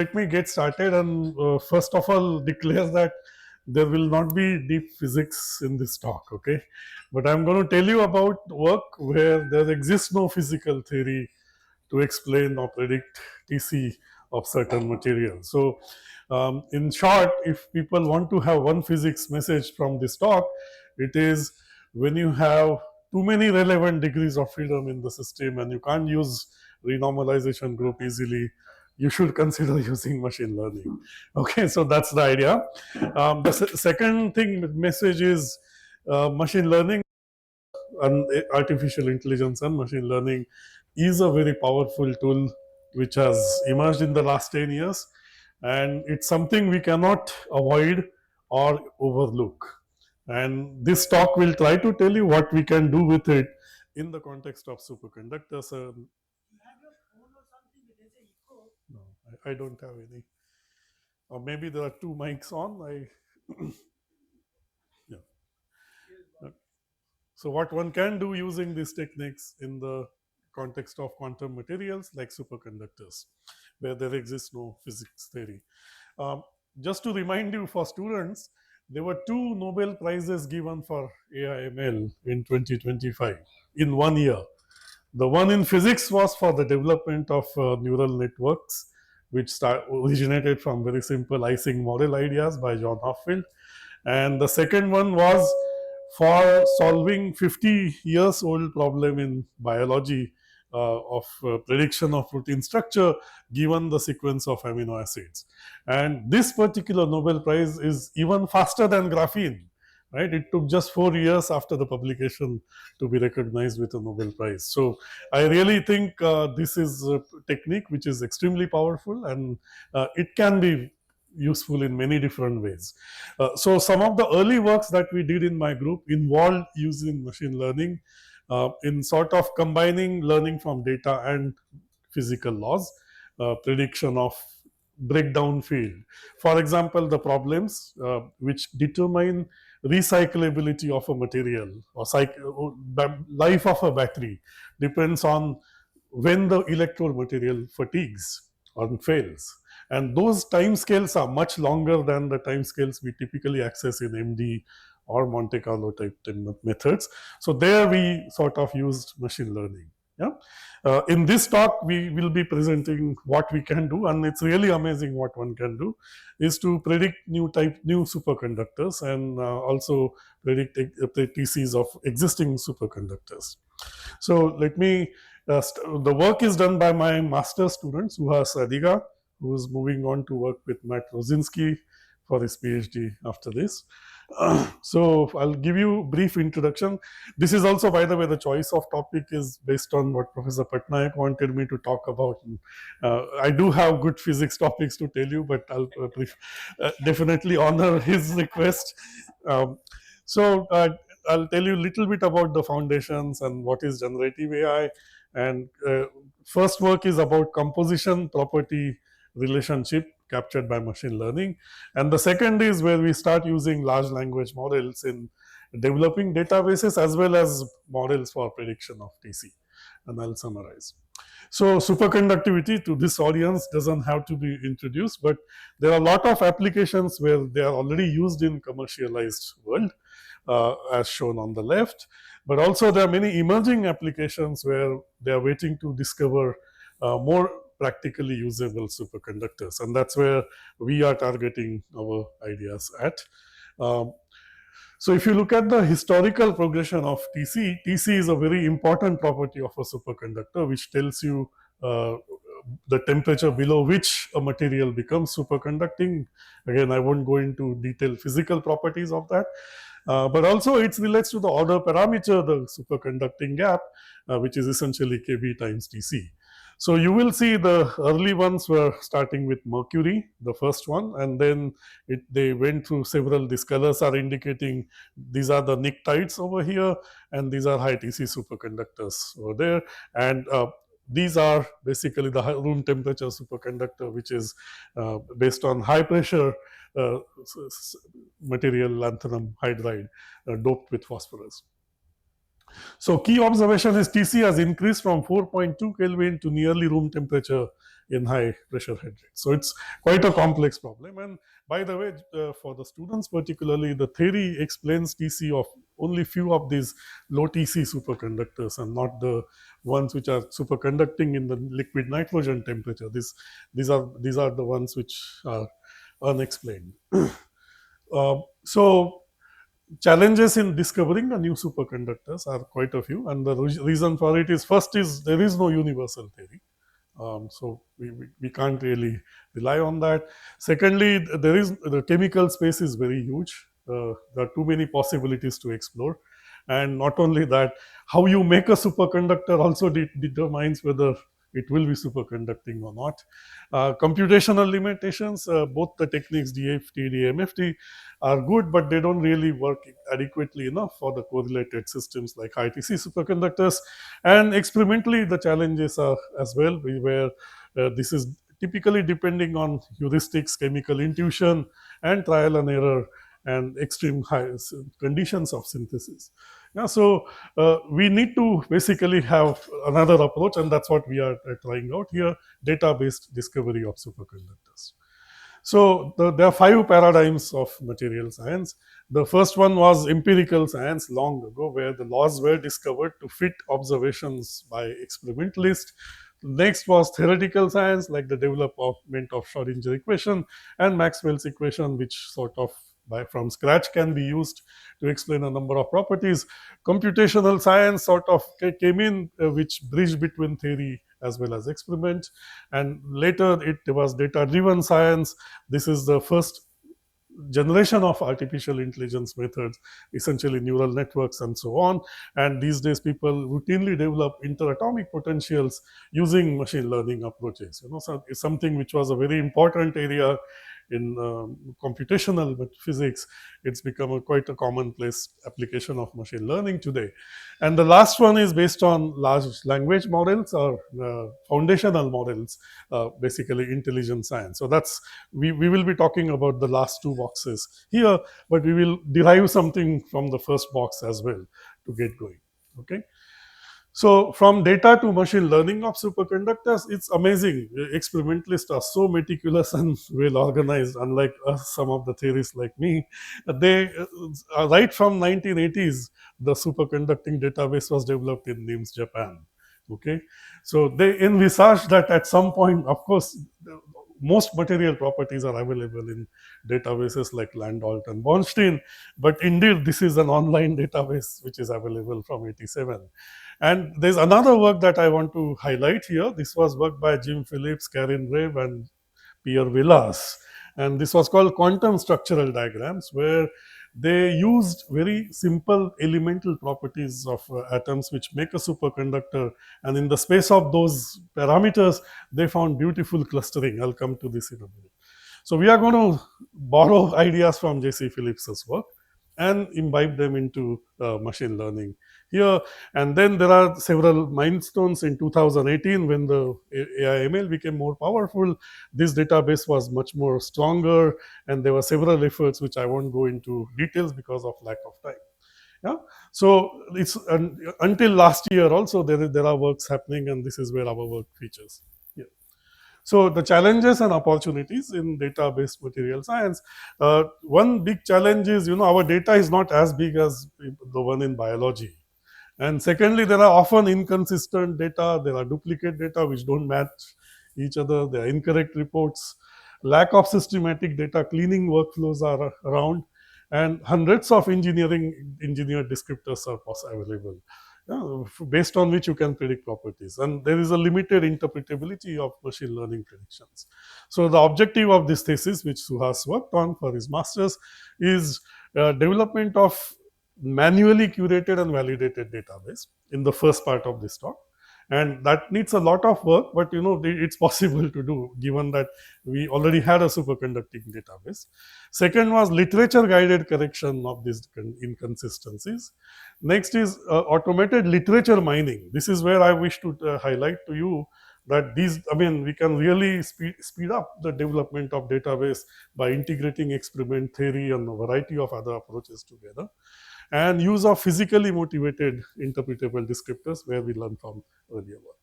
Let me get started and first of all declare that there will not be deep physics in this talk, okay? But I'm going to tell you about work where there exists no physical theory to explain or predict TC of certain materials. So, in short, if people want to have one physics message from this talk, it is when you have too many relevant degrees of freedom in the system and you can't use renormalization group easily, you should consider using machine learning. Okay, so that's the idea. The second thing message is machine learning and artificial intelligence and machine learning is a very powerful tool which has emerged in the last 10 years, and it's something we cannot avoid or overlook. And this talk will try to tell you what we can do with it in the context of superconductors. No, I don't have any. Or maybe there are two mics on. Yeah. So what one can do using these techniques in the context of quantum materials like superconductors, where there exists no physics theory. Um, just to remind you, for students, there were two Nobel Prizes given for AIML in 2025 in 1 year. The one in physics was for the development of neural networks, which originated from very simple Ising model ideas by John Hopfield. And the second one was for solving 50 years old problem in biology of prediction of protein structure given the sequence of amino acids. And this particular Nobel Prize is even faster than graphene. Right, it took just 4 years after the publication to be recognized with a Nobel Prize. So I really think this is a technique which is extremely powerful, and it can be useful in many different ways. So some of the early works that we did in my group involved using machine learning in sort of combining learning from data and physical laws, prediction of breakdown field. For example, the problems which determine recyclability of a material or life of a battery depends on when the electrode material fatigues or fails. And those time scales are much longer than the time scales we typically access in MD or Monte Carlo type methods. So there we sort of used machine learning. Yeah. In this talk, we will be presenting what we can do, and it's really amazing what one can do is to predict new superconductors and also predict TCs of existing superconductors. So let me, the work is done by my master students, Suhas Adiga, who is moving on to work with Matt Rosinski for his PhD after this. So I'll give you a brief introduction. This is also, by the way, the choice of topic is based on what Professor Patnaik wanted me to talk about. I do have good physics topics to tell you, but I'll definitely honor his request. So I'll tell you a little bit about the foundations and what is generative AI. And first work is about composition property relationship captured by machine learning. And the second is where we start using large language models in developing databases as well as models for prediction of TC. And I'll summarize. So superconductivity to this audience doesn't have to be introduced, but there are a lot of applications where they are already used in commercialized world, as shown on the left. But also there are many emerging applications where they are waiting to discover more practically usable superconductors, and that's where we are targeting our ideas at. So if you look at the historical progression of TC, TC is a very important property of a superconductor, which tells you the temperature below which a material becomes superconducting. Again, I won't go into detailed physical properties of that. But also it relates to the order parameter, the superconducting gap, which is essentially Kb times Tc. So you will see the early ones were starting with mercury, the first one, and then they went through several. These colors are indicating these are the pnictides over here, and these are high Tc superconductors over there. And these are basically the room temperature superconductor, which is based on high pressure material lanthanum hydride doped with phosphorus. So key observation is TC has increased from 4.2 Kelvin to nearly room temperature in high pressure head rate. So it's quite a complex problem. And by the way, for the students particularly, the theory explains TC of only few of these low TC superconductors and not the ones which are superconducting in the liquid nitrogen temperature. These are the ones which are unexplained. So challenges in discovering a new superconductors are quite a few, and the reason for it is, first is there is no universal theory. So we can't really rely on that. Secondly, the chemical space is very huge. There are too many possibilities to explore. And not only that, how you make a superconductor also determines whether it will be superconducting or not. Computational limitations, both the techniques DFT, DMFT are good, but they don't really work adequately enough for the correlated systems like high TC superconductors. And experimentally, the challenges are as well, where this is typically depending on heuristics, chemical intuition, and trial and error, and extreme high conditions of synthesis. Yeah, so we need to basically have another approach, and that's what we are trying out here: data-based discovery of superconductors. So there are 5 paradigms of material science. The first one was empirical science long ago, where the laws were discovered to fit observations by experimentalists. Next was theoretical science, like the development of Schrodinger equation and Maxwell's equation, which sort of from scratch can be used to explain a number of properties. Computational science sort of came in, which bridged between theory as well as experiment. And later it was data driven science. This is the first generation of artificial intelligence methods, essentially neural networks and so on. And these days, people routinely develop interatomic potentials using machine learning approaches. So it's something which was a very important area in computational physics. It's become quite a commonplace application of machine learning today. And the last one is based on large language models or foundational models, basically intelligent science. So that's we will be talking about the last 2 boxes here, but we will derive something from the first box as well to get going. Okay. So from data to machine learning of superconductors, it's amazing. Experimentalists are so meticulous and well organized, unlike us, some of the theorists like me. They right from 1980s, the superconducting database was developed in NIMS, Japan. Okay, so they envisaged that at some point, of course, most material properties are available in databases like Landolt and Bornstein, but indeed this is an online database which is available from 87. And there's another work that I want to highlight here. This was work by Jim Phillips, Karen Rave, and Pierre Villas. And this was called quantum structural diagrams, where they used very simple elemental properties of atoms which make a superconductor. And in the space of those parameters, they found beautiful clustering. I'll come to this in a minute. So we are going to borrow ideas from J.C. Phillips's work and imbibe them into machine learning here. And then there are several milestones in 2018 when the AI/ML became more powerful. This database was much more stronger, and there were several efforts which I won't go into details because of lack of time. Yeah. So it's until last year also there are works happening, and this is where our work features. Yeah. So the challenges and opportunities in data-based material science. One big challenge is, our data is not as big as the one in biology. And secondly, there are often inconsistent data. There are duplicate data which don't match each other. There are incorrect reports. Lack of systematic data cleaning workflows are around, and hundreds of engineered descriptors are available, based on which you can predict properties. And there is a limited interpretability of machine learning predictions. So the objective of this thesis, which Suhas worked on for his master's, is development of manually curated and validated database in the first part of this talk. And that needs a lot of work, but it's possible to do given that we already had a superconducting database. Second was literature guided correction of these inconsistencies. Next is automated literature mining. This is where I wish to highlight to you that we can really speed up the development of database by integrating experiment theory and a variety of other approaches together. And use of physically motivated interpretable descriptors, where we learned from earlier work.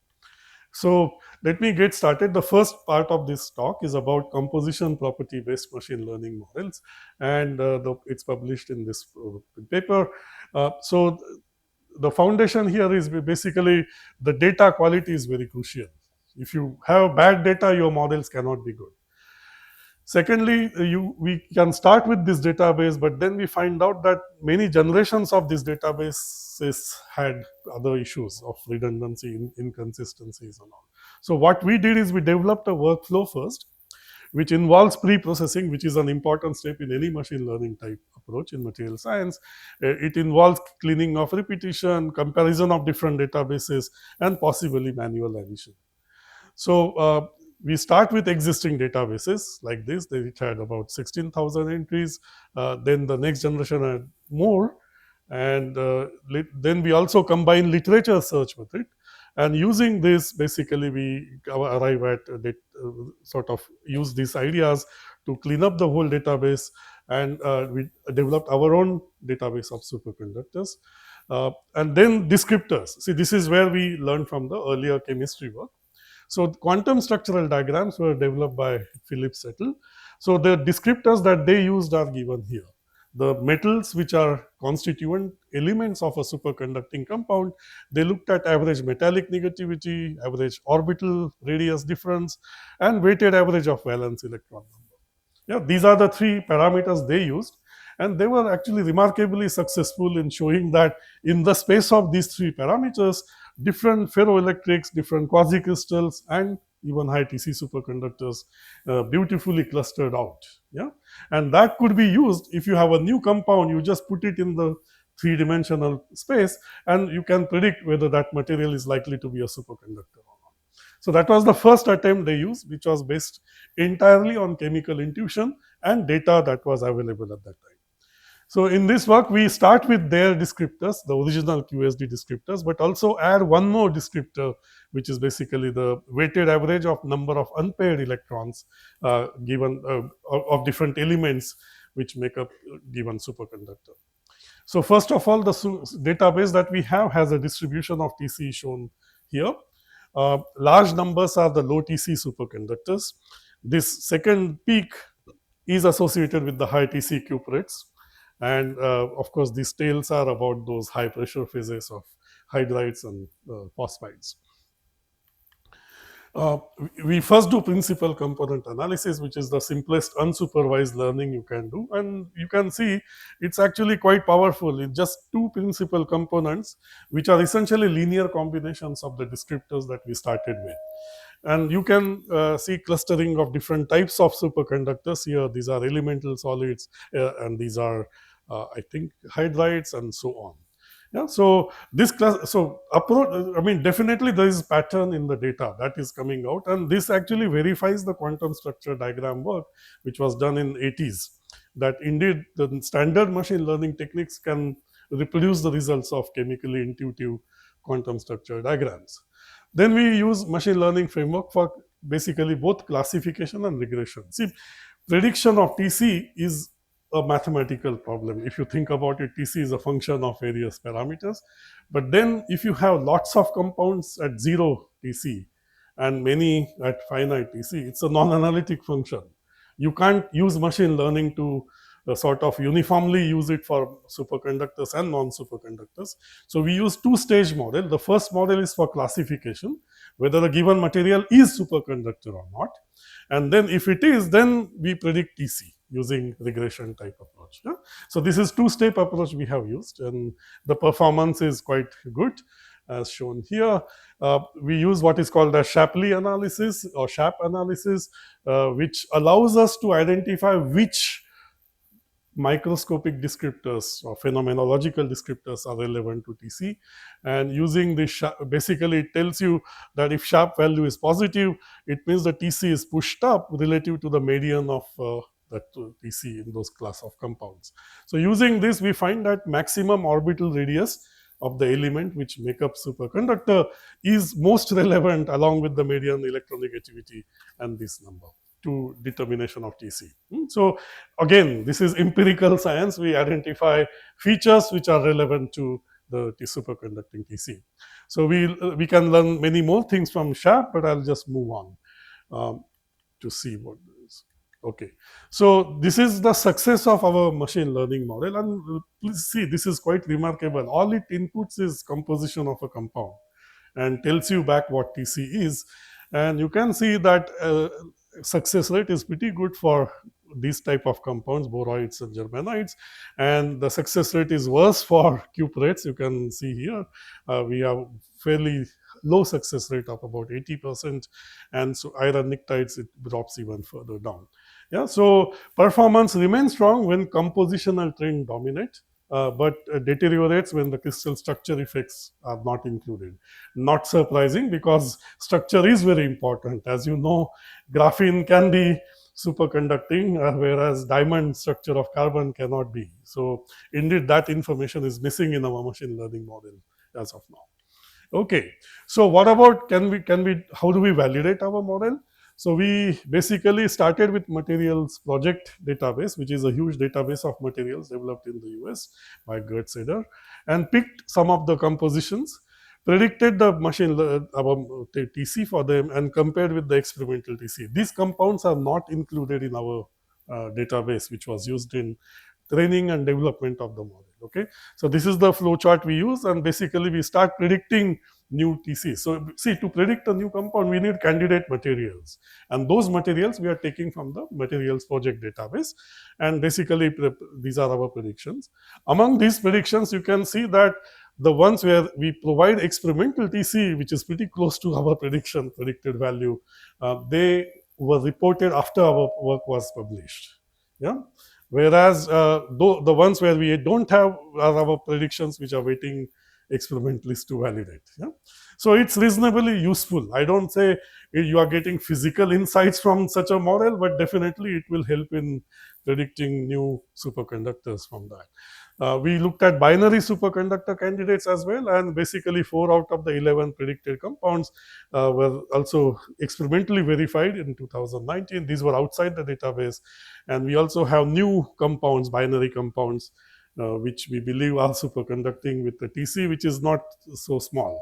So let me get started. The first part of this talk is about composition property based machine learning models, and it's published in this paper. So the foundation here is basically the data quality is very crucial. If you have bad data, your models cannot be good. Secondly, we can start with this database, but then we find out that many generations of this databases had other issues of redundancy, inconsistencies, and all. So what we did is we developed a workflow first, which involves pre-processing, which is an important step in any machine learning type approach in material science. It involves cleaning of repetition, comparison of different databases, and possibly manual addition. So we start with existing databases like this. They had about 16,000 entries. Then the next generation had more. And then we also combine literature search with it. And using this, basically, we arrive at sort of use these ideas to clean up the whole database. And we developed our own database of superconductors. And then descriptors. See, this is where we learned from the earlier chemistry work. So quantum structural diagrams were developed by Philip Settle. So the descriptors that they used are given here. The metals which are constituent elements of a superconducting compound, they looked at average metallic negativity, average orbital radius difference, and weighted average of valence electron number. Yeah, these are the three parameters they used, and they were actually remarkably successful in showing that in the space of these three parameters, different ferroelectrics, different quasicrystals, and even high TC superconductors beautifully clustered out. Yeah, and that could be used if you have a new compound. You just put it in the three-dimensional space, and you can predict whether that material is likely to be a superconductor or not. So that was the first attempt they used, which was based entirely on chemical intuition and data that was available at that time. So in this work, we start with their descriptors, the original QSD descriptors, but also add one more descriptor, which is basically the weighted average of number of unpaired electrons given of different elements which make up given superconductor. So first of all, the database that we have has a distribution of TC shown here. Large numbers are the low TC superconductors. This second peak is associated with the high TC cuprates. And of course, these tails are about those high pressure phases of hydrides and phosphides. We first do principal component analysis, which is the simplest unsupervised learning you can do. And you can see it's actually quite powerful. It's just two principal components, which are essentially linear combinations of the descriptors that we started with. And you can see clustering of different types of superconductors here. These are elemental solids, and these are, I think, hydrides, and so on. Yeah, so this class, so approach, I mean, definitely there is pattern in the data that is coming out, and this actually verifies the quantum structure diagram work, which was done in 80s, that indeed the standard machine learning techniques can reproduce the results of chemically intuitive quantum structure diagrams. Then we use machine learning framework for basically both classification and regression. See, prediction of TC is a mathematical problem. If you think about it, TC is a function of various parameters. But then if you have lots of compounds at zero TC and many at finite TC, it's a non-analytic function. You can't use machine learning to sort of uniformly use it for superconductors and non-superconductors. So we use two-stage model. The first model is for classification, whether a given material is superconductor or not. And then if it is, then we predict TC using regression type approach. Yeah? So this is two-step approach we have used, and the performance is quite good as shown here. We use what is called a Shapley analysis or SHAP analysis, which allows us to identify which microscopic descriptors or phenomenological descriptors are relevant to TC. And using this, basically it tells you that if sharp value is positive, it means the TC is pushed up relative to the median of that TC in those class of compounds. So using this, we find that maximum orbital radius of the element which make up superconductor is most relevant along with the median electronegativity and this number to determination of TC. So again, this is empirical science. We identify features which are relevant to the superconducting TC. So we can learn many more things from SHAP, but I'll just move on to see what it is. Okay, so this is the success of our machine learning model, and please see, this is quite remarkable. All it inputs is composition of a compound and tells you back what TC is, and you can see that success rate is pretty good for these type of compounds, boroids and germanides, and the success rate is worse for cuprates. You can see here we have fairly low success rate of about 80%, and so iron pnictides, it drops even further down. Yeah, so performance remains strong when compositional trend dominate, but deteriorates when the crystal structure effects are not included. Not surprising, because structure is very important. As you know, graphene can be superconducting, whereas diamond structure of carbon cannot be. So indeed, that information is missing in our machine learning model as of now. Okay, so what about, how do we validate our model? So we basically started with materials project database, which is a huge database of materials developed in the US by Gert Seder, and picked some of the compositions, predicted the our TC for them, and compared with the experimental TC. These compounds are not included in our database, which was used in training and development of the model. Okay, so this is the flow chart we use, and basically we start predicting new TC. So see, to predict a new compound, we need candidate materials, and those materials we are taking from the materials project database, and basically these are our predictions. Among these predictions, you can see that the ones where we provide experimental TC, which is pretty close to our predicted value, they were reported after our work was published. Yeah. Whereas the ones where we don't have our predictions, which are waiting experimentalists to validate. Yeah? So it's reasonably useful. I don't say you are getting physical insights from such a model, but definitely it will help in predicting new superconductors from that. We looked at binary superconductor candidates as well, and basically 4 out of the 11 predicted compounds were also experimentally verified in 2019. These were outside the database, and we also have new compounds, binary compounds, which we believe are superconducting with the TC, which is not so small.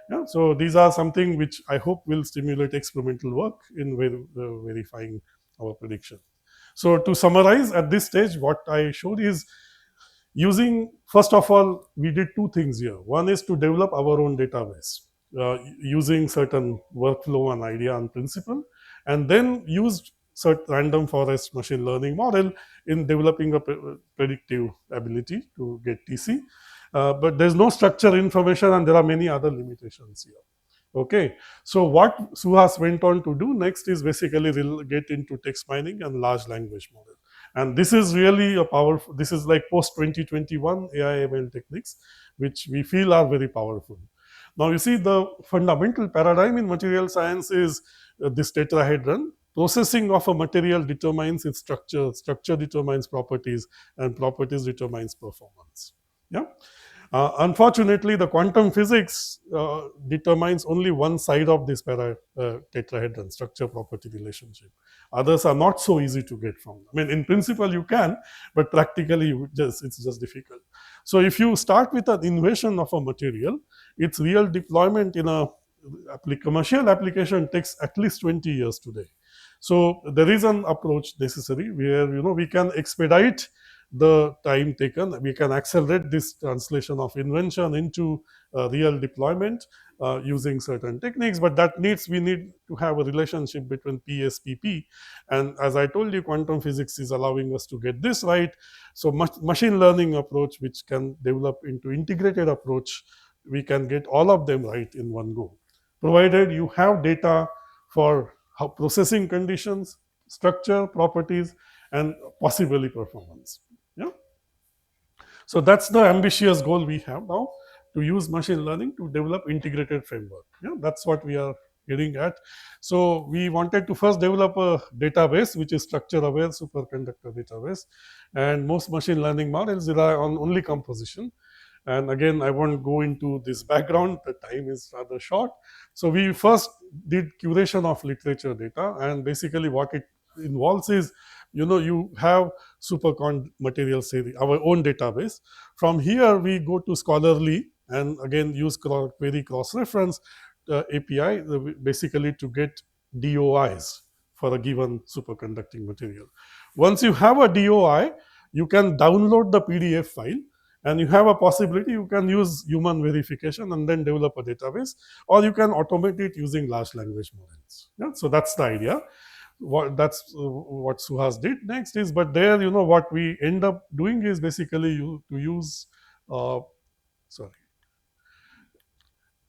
Yeah, so these are something which I hope will stimulate experimental work in verifying our prediction. So to summarize, at this stage, what I showed is using, first of all, we did two things here. One is to develop our own database using certain workflow and idea and principle, and then used certain random forest machine learning model in developing a predictive ability to get TC. But there's no structure information, and there are many other limitations here. Okay, so what Suhas went on to do next is basically get into text mining and large language model. And this is really a powerful, this is like post 2021 AI ML techniques, which we feel are very powerful. Now you see, the fundamental paradigm in material science is this tetrahedron. Processing of a material determines its structure, structure determines properties, and properties determines performance. Yeah. Unfortunately, the quantum physics determines only one side of this tetrahedron, structure property relationship. Others are not so easy to get from. I mean, in principle you can, but practically it's just difficult. So if you start with an invention of a material, its real deployment in a commercial application takes at least 20 years today. So there is an approach necessary where we can expedite the time taken. We can accelerate this translation of invention into real deployment using certain techniques, but that we need to have a relationship between PSPP. And as I told you, quantum physics is allowing us to get this right. So machine learning approach, which can develop into integrated approach, we can get all of them right in one go, provided you have data for how processing conditions, structure, properties, and possibly performance. Yeah. So that's the ambitious goal we have now, to use machine learning to develop integrated framework. Yeah, that's what we are getting at. So we wanted to first develop a database which is structure aware superconductor database, and most machine learning models rely on only composition. And again, I won't go into this background, the time is rather short. So we first did curation of literature data, and basically what it involves is you have supercon materials theory, our own database. From here, we go to Scholarly and again use query cross reference API basically to get DOIs for a given superconducting material. Once you have a DOI, you can download the PDF file, and you have a possibility you can use human verification and then develop a database, or you can automate it using large language models. Yeah? So that's the idea. That's what Suhas did. Next is, but there, what we end up doing is basically to use uh, sorry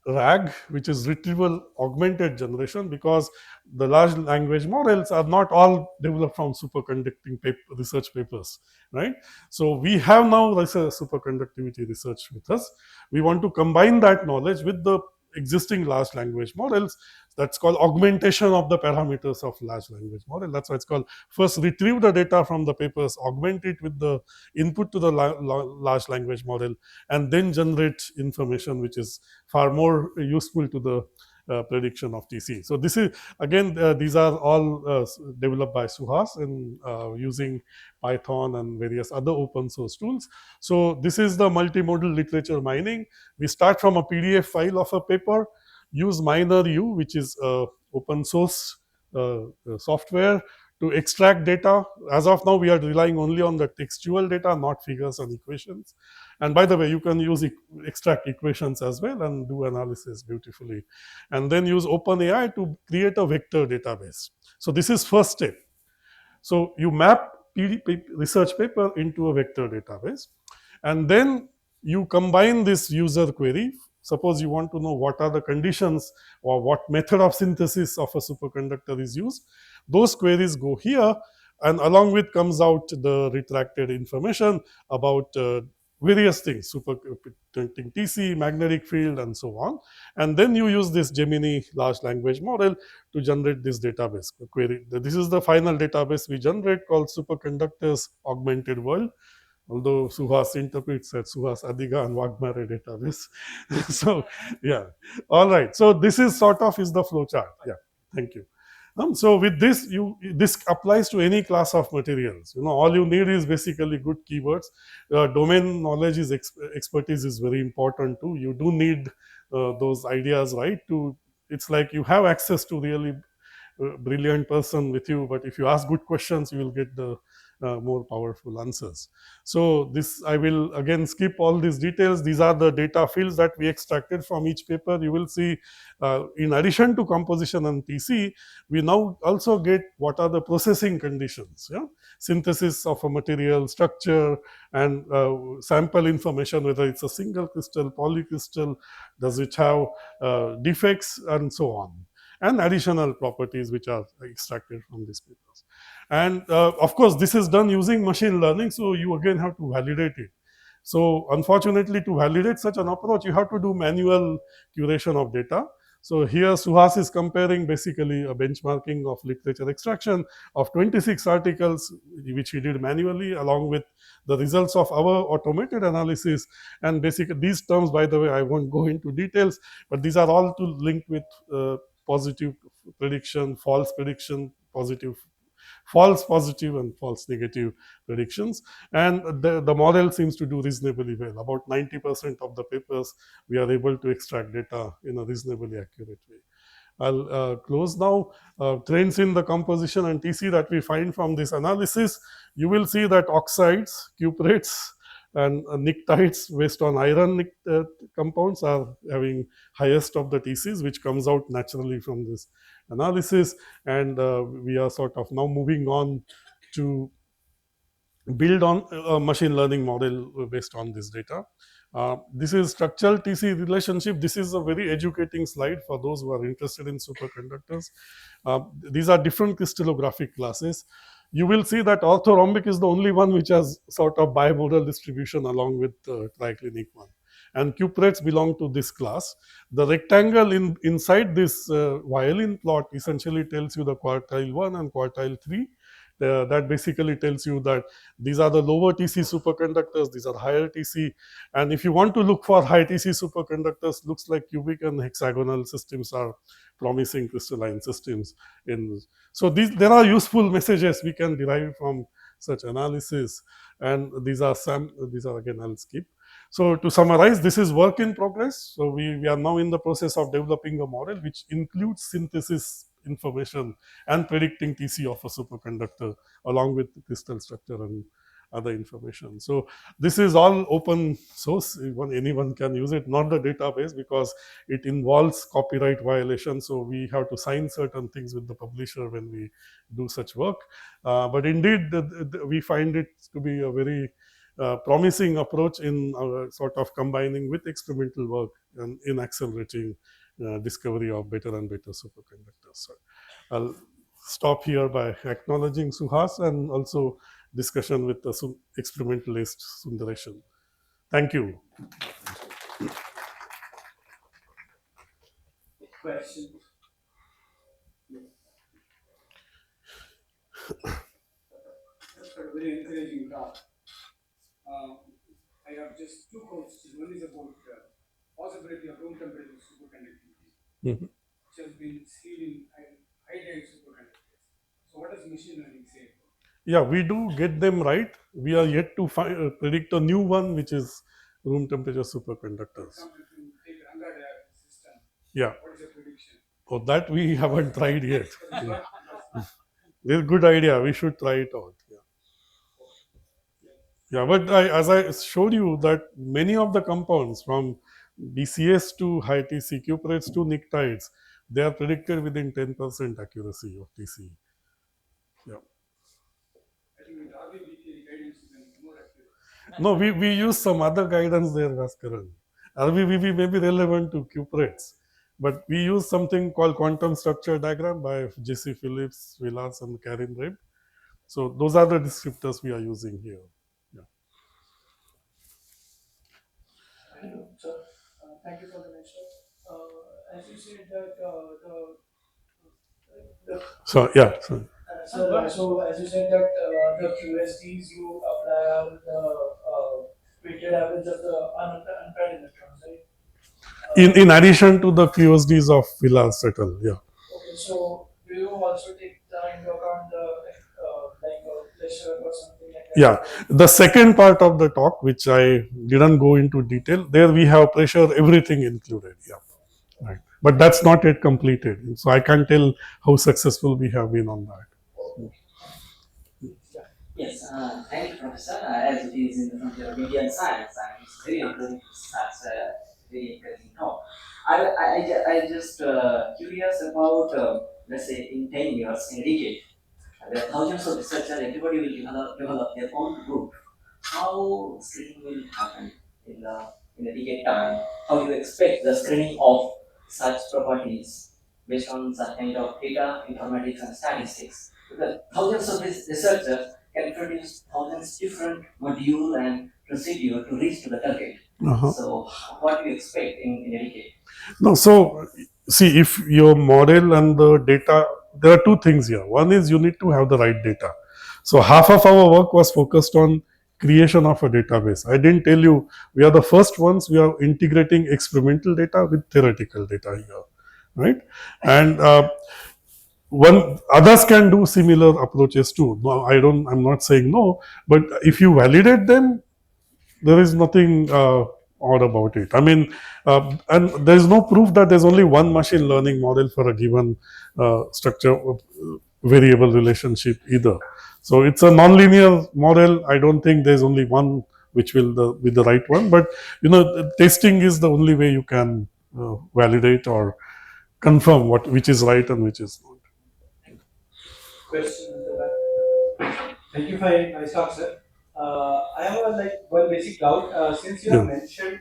RAG, which is retrieval augmented generation, because the large language models are not all developed from superconducting research papers, right? So we have now superconductivity research with us. We want to combine that knowledge with the existing large language models. That's called augmentation of the parameters of large language model. That's why it's called first retrieve the data from the papers, augment it with the input to the large language model, and then generate information which is far more useful to the prediction of TC. So this is again these are all developed by Suhas in using Python and various other open source tools. So this is the multimodal literature mining. We start from a PDF file of a paper, use MinerU, which is open source software to extract data. As of now, we are relying only on the textual data, not figures and equations. And by the way, you can use extract equations as well and do analysis beautifully. And then use OpenAI to create a vector database. So this is first step. So you map research paper into a vector database, and then you combine this user query. Suppose you want to know what are the conditions or what method of synthesis of a superconductor is used. Those queries go here, and along with comes out the retracted information about various things, superconducting TC, magnetic field, and so on. And then you use this Gemini large language model to generate this database query. This is the final database we generate called Superconductors Augmented World, although Suhas interprets as Suhas Adiga and Wagmare database. So yeah, all right. So this is sort of is the flow chart. Yeah, thank you. So with this, this applies to any class of materials. All you need is basically good keywords. Domain knowledge is expertise is very important too. You do need those ideas, right? It's like you have access to really brilliant person with you, but if you ask good questions, you will get the more powerful answers. So this, I will again skip all these details. These are the data fields that we extracted from each paper. You will see in addition to composition and TC, we now also get what are the processing conditions, yeah? Synthesis of a material structure and sample information, whether it's a single crystal, polycrystal, does it have defects, and so on, and additional properties which are extracted from these papers. And of course, this is done using machine learning, so you again have to validate it. So unfortunately, to validate such an approach, you have to do manual curation of data. So here Suhas is comparing basically a benchmarking of literature extraction of 26 articles, which he did manually, along with the results of our automated analysis. And basically these terms, by the way, I won't go into details, but these are all to link with positive prediction, false prediction, positive, false positive, and false negative predictions. And the model seems to do reasonably well. About 90% of the papers, we are able to extract data in a reasonably accurate way. I'll close now. Trends in the composition and TC that we find from this analysis, you will see that oxides, cuprates, and pnictides based on iron compounds are having highest of the TCs, which comes out naturally from this analysis. And we are sort of now moving on to build on a machine learning model based on this data. This is structural TC relationship. This is a very educating slide for those who are interested in superconductors. These are different crystallographic classes. You will see that orthorhombic is the only one which has sort of bimodal distribution along with triclinic one. And cuprates belong to this class. The rectangle inside this violin plot essentially tells you the quartile 1 and quartile 3. That basically tells you that these are the lower TC superconductors, these are higher TC. And if you want to look for high TC superconductors, looks like cubic and hexagonal systems are promising crystalline systems. So there are useful messages we can derive from such analysis. And these are again, I'll skip. So to summarize, this is work in progress. So we are now in the process of developing a model which includes synthesis information and predicting TC of a superconductor along with the crystal structure and other information. So this is all open source. Anyone can use it, not the database, because it involves copyright violation. So we have to sign certain things with the publisher when we do such work. But indeed, we find it to be a very promising approach in sort of combining with experimental work and in accelerating discovery of better and better superconductors. So I'll stop here by acknowledging Suhas and also discussion with the experimentalist Sundareshan. Thank you. Questions? That's a very encouraging talk. I have just two questions. One is about possibility of room temperature superconductivity, which has been seen in high-tide superconductors. So what does machine learning say? Yeah, we do get them right. We are yet to predict a new one, which is room temperature superconductors. If you take Ranga system, Yeah. what is the prediction? Oh, that we haven't tried yet. This is a good idea. We should try it out. Yeah. Yeah, but as I showed you that many of the compounds from BCS to high TC, cuprates to pnictides, they are predicted within 10% accuracy of TC. Yeah. I think with RBBK guidance is more accurate. No, we use some other guidance there, Bhaskaran. RBBB may be relevant to cuprates, but we use something called quantum structure diagram by J.C. Phillips, Villars, and Karin Reb. So those are the descriptors we are using here. Yeah. So, thank you for the lecture. As you said that So yeah. So as you said that the QSTs you apply are the weighted average of the unpaired electrons, right? In addition to the QSDs of Villars et al. Yeah. Okay, so do you also take into account the pressure or something like that? Yeah, the second part of the talk, which I didn't go into detail, there we have pressure, everything included. Yeah, right. But that's not yet completed, so I can't tell how successful we have been on that. Yes, thank you, Professor. As it is in the frontier of media and science, and it's very encouraging. That's a very encouraging talk. I just curious about, let's say, in 10 years, in a decade, there are thousands of researchers, everybody will develop their own group. How screening will happen in a decade time? How do you expect the screening of such properties based on such kind of data, informatics, and statistics? Because thousands of researchers can produce thousands different module and procedure to reach to the target. So, what do you expect in a decade? No, so see, if your model and the data, there are two things here. One is you need to have the right data. So half of our work was focused on creation of a database. I didn't tell you we are the first ones. We are integrating experimental data with theoretical data here, right? And one others can do similar approaches too. No, I'm not saying no, but if you validate them, there is nothing odd about it. I mean, and there is no proof that there's only one machine learning model for a given structure variable relationship either. So it's a nonlinear model. I don't think there's only one which will be the right one. But testing is the only way you can validate or confirm which is right and which is not. Question in the back. Thank you for my talk, sir. I have one basic doubt. Since you have mentioned,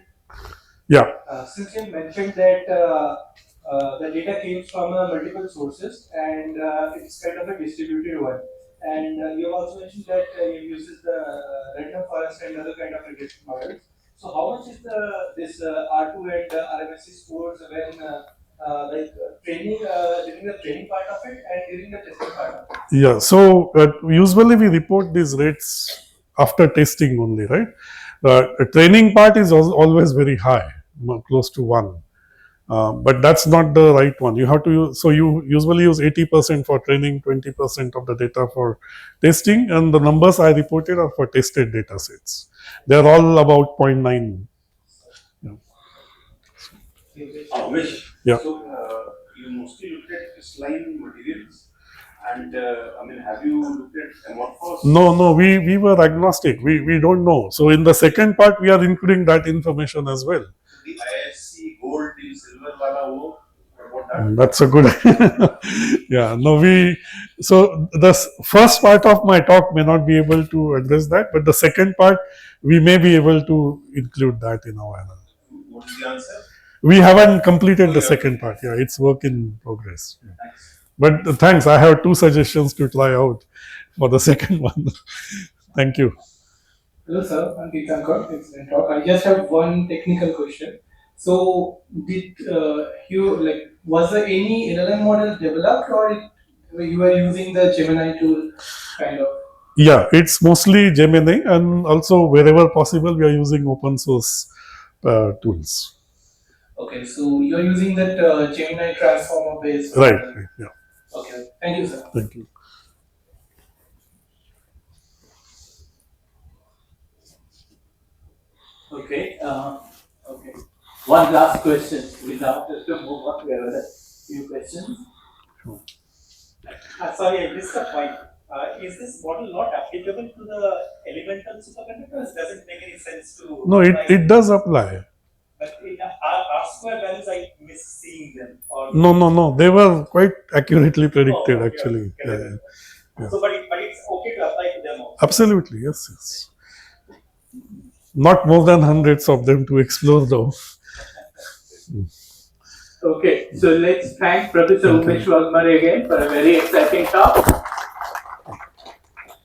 Yeah. Since you mentioned that the data came from multiple sources and it's kind of a distributed one, and you have also mentioned that you uses the random forest and other kind of regression models. So how much is this R2 and RMSE scores when training during the training part of it and during the testing part of it? Yeah, so usually we report these rates after testing only, right? The training part is always very high, close to 1. But that's not the right one. You have to use, so you usually use 80% for training, 20% of the data for testing, and the numbers I reported are for tested data sets. They're all about 0.9. Yeah. Yeah. So you mostly looked at crystalline materials, and I mean, have you looked at amorphous? No, we were agnostic. We don't know. So in the second part, we are including that information as well. The ISC gold till silver wala wo, what that? That's a good. Yeah, no, so the first part of my talk may not be able to address that, but the second part, we may be able to include that in our analysis. What is the answer? We haven't completed the second part. Yeah, it's work in progress. Yeah. Thanks. But thanks. I have 2 suggestions to try out for the second one. Thank you. Hello, sir. I'm Titankar. Excellent talk. I just have one technical question. So, did was there any LLM model developed, or you were using the Gemini tool, kind of? Yeah, it's mostly Gemini, and also wherever possible, we are using open source tools. Okay, so you're using that Gemini transformer based. Right. model. Right. Yeah. Okay. Thank you, sir. Thank you. Okay. Okay. One last question without us to move on to another few questions. Sorry, I missed the point. Is this model not applicable to the elemental superconductors? Does it make any sense to? No, it does apply. But in R square values, I miss seeing them. Or No. They were quite accurately predicted, okay, actually. okay. Yeah. So, but it's okay to apply to them also. Absolutely, yes. Not more than hundreds of them to explore, though. Okay, so let's thank Professor Okay. Umesh Wagmare again for a very exciting talk.